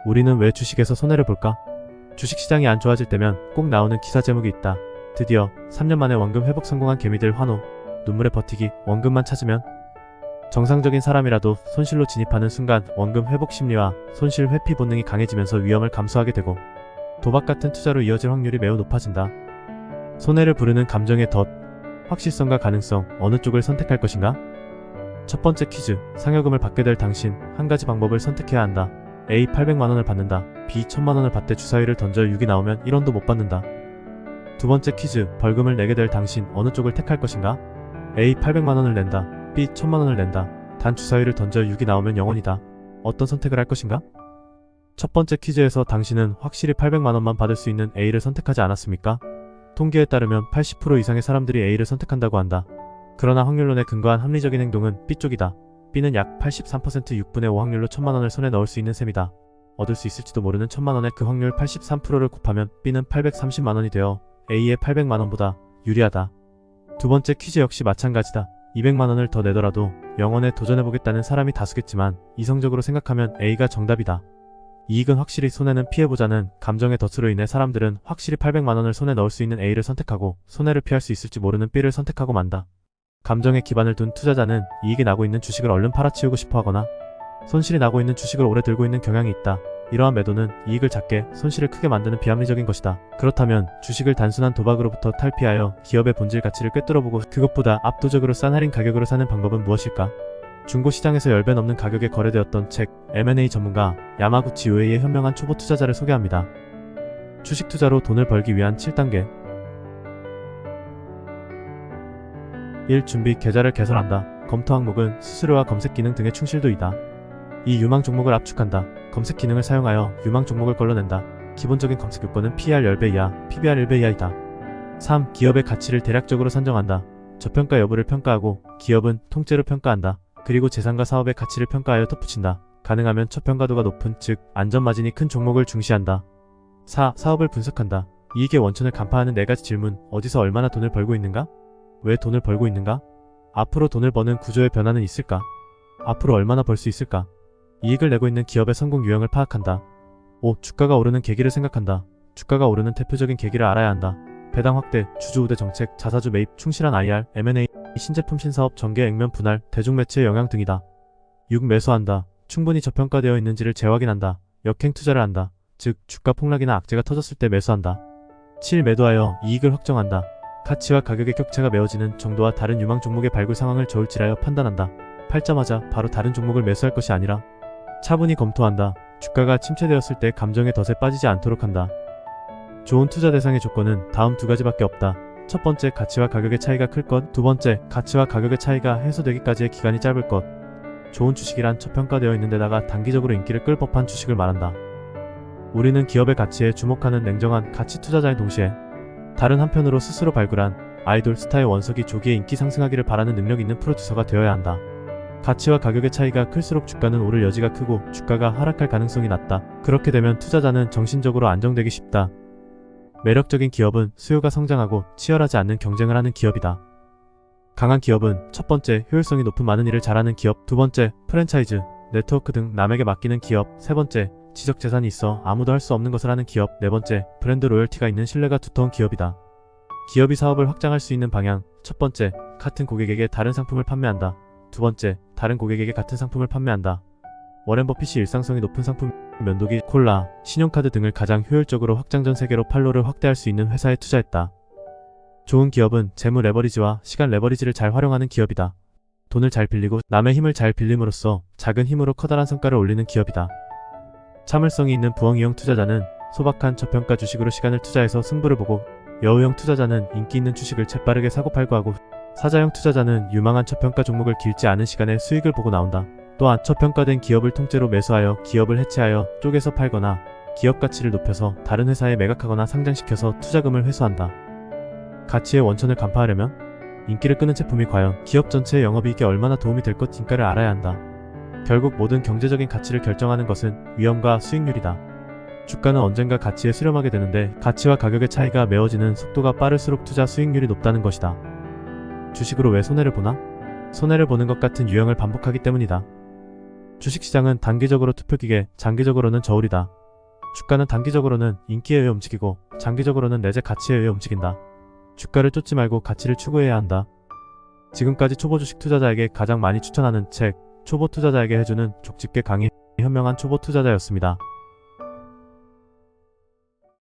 우리는 왜 주식에서 손해를 볼까? 주식시장이 안 좋아질 때면 꼭 나오는 기사 제목이 있다. 드디어 3년 만에 원금 회복 성공한 개미들 환호. 눈물에 버티기. 원금만 찾으면. 정상적인 사람이라도 손실로 진입하는 순간 원금 회복 심리와 손실 회피 본능이 강해지면서 위험을 감수하게 되고 도박 같은 투자로 이어질 확률이 매우 높아진다. 손해를 부르는 감정의 덫. 확실성과 가능성. 어느 쪽을 선택할 것인가? 첫 번째 퀴즈. 상여금을 받게 될 당신. 한 가지 방법을 선택해야 한다. A. 800만원을 받는다. B. 1000만원을 받되 주사위를 던져 6이 나오면 1원도 못 받는다. 두 번째 퀴즈. 벌금을 내게 될 당신. 어느 쪽을 택할 것인가? A. 800만원을 낸다. B. 1000만원을 낸다. 단 주사위를 던져 6이 나오면 0원이다. 어떤 선택을 할 것인가? 첫 번째 퀴즈에서 당신은 확실히 800만원만 받을 수 있는 A를 선택하지 않았습니까? 통계에 따르면 80% 이상의 사람들이 A를 선택한다고 한다. 그러나 확률론에 근거한 합리적인 행동은 B쪽이다. B는 약 83% 6분의 5 확률로 1000만원을 손에 넣을 수 있는 셈이다. 얻을 수 있을지도 모르는 1000만원의 그 확률 83%를 곱하면 B는 830만원이 되어 A의 800만원보다 유리하다. 두 번째 퀴즈 역시 마찬가지다. 200만원을 더 내더라도 0원에 도전해보겠다는 사람이 다수겠지만 이성적으로 생각하면 A가 정답이다. 이익은 확실히 손해는 피해보자는 감정의 덫으로 인해 사람들은 확실히 800만원을 손에 넣을 수 있는 A를 선택하고 손해를 피할 수 있을지 모르는 B를 선택하고 만다. 감정에 기반을 둔 투자자는 이익이 나고 있는 주식을 얼른 팔아치우고 싶어 하거나 손실이 나고 있는 주식을 오래 들고 있는 경향이 있다. 이러한 매도는 이익을 작게, 손실을 크게 만드는 비합리적인 것이다. 그렇다면 주식을 단순한 도박으로부터 탈피하여 기업의 본질 가치를 꿰뚫어보고 그것보다 압도적으로 싼 할인 가격으로 사는 방법은 무엇일까? 중고시장에서 10배 넘는 가격에 거래되었던 책 M&A 전문가 야마구치 우에이의 현명한 초보 투자자를 소개합니다. 주식 투자로 돈을 벌기 위한 7단계. 1. 준비. 계좌를 개설한다. 검토 항목은 수수료와 검색 기능 등의 충실도이다. 2. 유망 종목을 압축한다. 검색 기능을 사용하여 유망 종목을 걸러낸다. 기본적인 검색 요건은 PER 10배 이하, PBR 1배 이하이다. 3. 기업의 가치를 대략적으로 산정한다. 저평가 여부를 평가하고 기업은 통째로 평가한다. 그리고 재산과 사업의 가치를 평가하여 덧붙인다. 가능하면 저평가도가 높은, 즉 안전마진이 큰 종목을 중시한다. 4. 사업을 분석한다. 이익의 원천을 간파하는 4가지 질문. 어디서 얼마나 돈을 벌고 있는가? 왜 돈을 벌고 있는가? 앞으로 돈을 버는 구조의 변화는 있을까? 앞으로 얼마나 벌 수 있을까? 이익을 내고 있는 기업의 성공 유형을 파악한다. 5. 주가가 오르는 계기를 생각한다. 주가가 오르는 대표적인 계기를 알아야 한다. 배당 확대, 주주 우대 정책, 자사주 매입, 충실한 IR, M&A, 신제품 신사업, 전개 액면 분할, 대중 매체의 영향 등이다. 6. 매수한다. 충분히 저평가되어 있는지를 재확인한다. 역행 투자를 한다. 즉 주가 폭락이나 악재가 터졌을 때 매수한다. 7. 매도하여 이익을 확정한다. 가치와 가격의 격차가 메워지는 정도와 다른 유망 종목의 발굴 상황을 저울질하여 판단한다. 팔자마자 바로 다른 종목을 매수할 것이 아니라 차분히 검토한다. 주가가 침체되었을 때 감정의 덫에 빠지지 않도록 한다. 좋은 투자 대상의 조건은 다음 2가지밖에 없다. 첫 번째, 가치와 가격의 차이가 클 것. 두 번째, 가치와 가격의 차이가 해소되기까지의 기간이 짧을 것. 좋은 주식이란 저평가되어 있는 데다가 단기적으로 인기를 끌 법한 주식을 말한다. 우리는 기업의 가치에 주목하는 냉정한 가치 투자자인 동시에 다른 한편으로 스스로 발굴한 아이돌 스타의 원석이 조기에 인기 상승하기를 바라는 능력 있는 프로듀서가 되어야 한다. 가치와 가격의 차이가 클수록 주가는 오를 여지가 크고 주가가 하락할 가능성이 낮다. 그렇게 되면 투자자는 정신적으로 안정되기 쉽다. 매력적인 기업은 수요가 성장하고 치열하지 않는 경쟁을 하는 기업이다. 강한 기업은 첫 번째, 효율성이 높은 많은 일을 잘하는 기업. 두 번째, 프랜차이즈, 네트워크 등 남에게 맡기는 기업. 세 번째, 지적 재산이 있어 아무도 할 수 없는 것을 하는 기업. 네 번째, 브랜드 로열티가 있는 신뢰가 두터운 기업이다. 기업이 사업을 확장할 수 있는 방향. 첫 번째, 같은 고객에게 다른 상품을 판매한다. 두 번째, 다른 고객에게 같은 상품을 판매한다. 워렌 버핏이 일상성이 높은 상품 면도기, 콜라, 신용카드 등을 가장 효율적으로 확장 전 세계로 판로를 확대할 수 있는 회사에 투자했다. 좋은 기업은 재무 레버리지와 시간 레버리지를 잘 활용하는 기업이다. 돈을 잘 빌리고 남의 힘을 잘 빌림으로써 작은 힘으로 커다란 성과를 올리는 기업이다. 참을성이 있는 부엉이형 투자자는 소박한 저평가 주식으로 시간을 투자해서 승부를 보고, 여우형 투자자는 인기 있는 주식을 재빠르게 사고팔고 하고, 사자형 투자자는 유망한 저평가 종목을 길지 않은 시간에 수익을 보고 나온다. 또한 저평가된 기업을 통째로 매수하여 기업을 해체하여 쪼개서 팔거나 기업 가치를 높여서 다른 회사에 매각하거나 상장시켜서 투자금을 회수한다. 가치의 원천을 간파하려면 인기를 끄는 제품이 과연 기업 전체의 영업이익에 얼마나 도움이 될 것인가를 알아야 한다. 결국 모든 경제적인 가치를 결정하는 것은 위험과 수익률이다. 주가는 언젠가 가치에 수렴하게 되는데 가치와 가격의 차이가 메워지는 속도가 빠를수록 투자 수익률이 높다는 것이다. 주식으로 왜 손해를 보나? 손해를 보는 것 같은 유형을 반복하기 때문이다. 주식시장은 단기적으로 투표기계, 장기적으로는 저울이다. 주가는 단기적으로는 인기에 의해 움직이고 장기적으로는 내재 가치에 의해 움직인다. 주가를 쫓지 말고 가치를 추구해야 한다. 지금까지 초보 주식 투자자에게 가장 많이 추천하는 책, 초보 투자자에게 해주는 족집게 강의 현명한 초보 투자자였습니다.